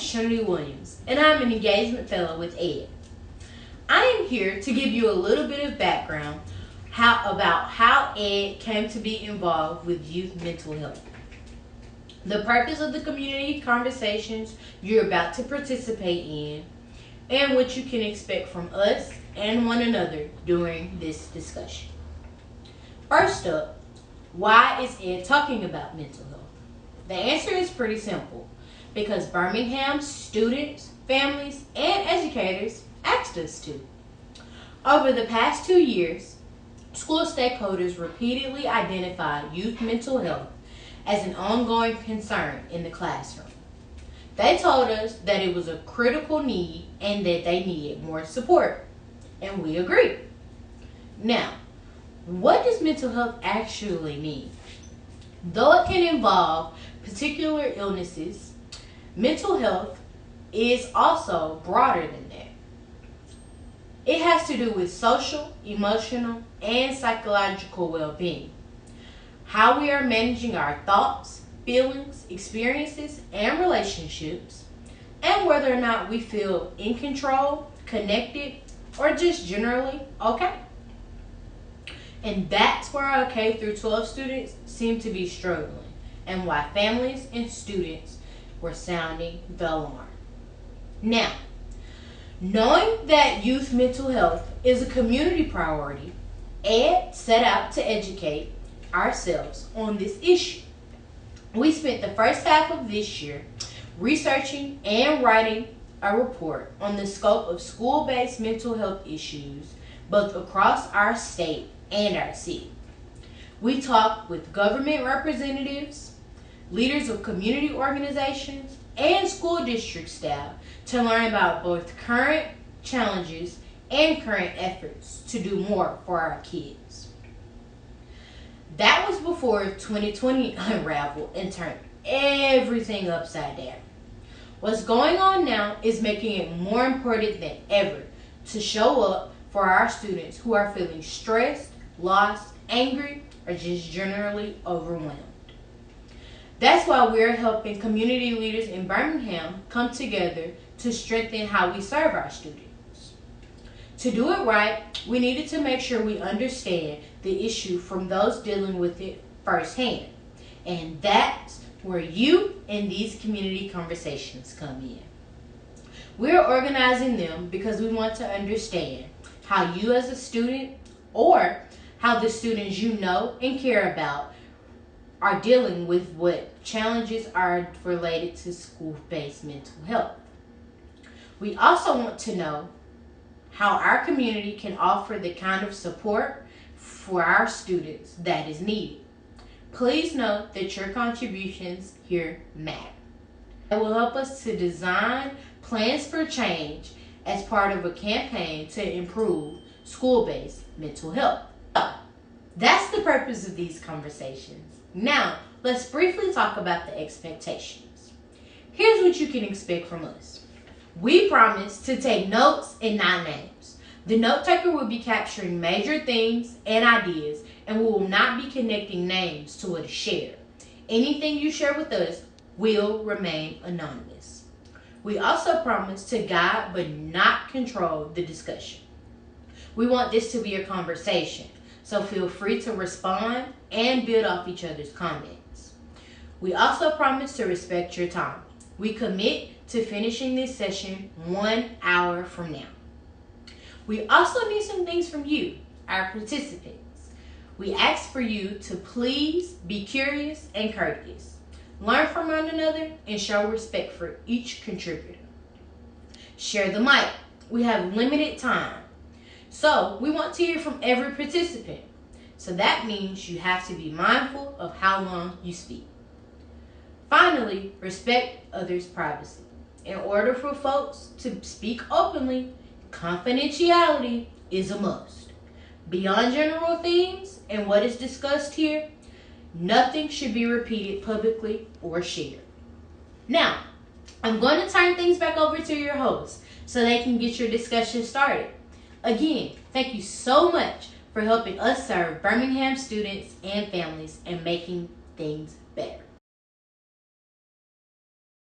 is Trinity Williams, and I'm an engagement fellow with ED. I am here to give you a little bit of background about how ED came to be involved with youth mental health. The purpose of the community conversations you're about to participate in, and what you can expect from us and one another during this discussion. First up, why is ED talking about mental health? The answer is pretty simple. Because Birmingham students, families, and educators asked us to. Over the past 2 years, school stakeholders repeatedly identified youth mental health as an ongoing concern in the classroom. They told us that it was a critical need and that they needed more support, and we agreed. Now, what does mental health actually mean? Though it can involve particular illnesses, mental health is also broader than that. It has to do with social, emotional, and psychological well-being. How we are managing our thoughts, feelings, experiences, and relationships, and whether or not we feel in control, connected, or just generally okay. And that's where our K through 12 students seem to be struggling, and why families and students were sounding the alarm. Now, knowing that youth mental health is a community priority, ED set out to educate ourselves on this issue. We spent the first half of this year researching and writing a report on the scope of school-based mental health issues both across our state and our city. We talked with government representatives, leaders of community organizations, and school district staff to learn about both current challenges and current efforts to do more for our kids. That was before 2020 unraveled and turned everything upside down. What's going on now is making it more important than ever to show up for our students who are feeling stressed, lost, angry, or just generally overwhelmed. That's why we're helping community leaders in Birmingham come together to strengthen how we serve our students. To do it right, we needed to make sure we understand the issue from those dealing with it firsthand. And that's where you and these community conversations come in. We're organizing them because we want to understand how you as a student, or how the students you know and care about, are dealing with what challenges are related to school-based mental health. We also want to know how our community can offer the kind of support for our students that is needed. Please note that your contributions here matter. It will help us to design plans for change as part of a campaign to improve school-based mental health. That's the purpose of these conversations. Now, let's briefly talk about the expectations. Here's what you can expect from us. We promise to take notes and not names. The note taker will be capturing major themes and ideas, and we will not be connecting names to what is shared. Anything you share with us will remain anonymous. We also promise to guide but not control the discussion. We want this to be a conversation, so feel free to respond and build off each other's comments. We also promise to respect your time. We commit to finishing this session 1 hour from now. We also need some things from you, our participants. We ask for you to please be curious and courteous. Learn from one another and show respect for each contributor. Share the mic. We have limited time, so we want to hear from every participant. So that means you have to be mindful of how long you speak. Finally, respect others' privacy. In order for folks to speak openly, confidentiality is a must. Beyond general themes and what is discussed here, nothing should be repeated publicly or shared. Now, I'm going to turn things back over to your hosts so they can get your discussion started. Again, thank you so much for helping us serve Birmingham students and families and making things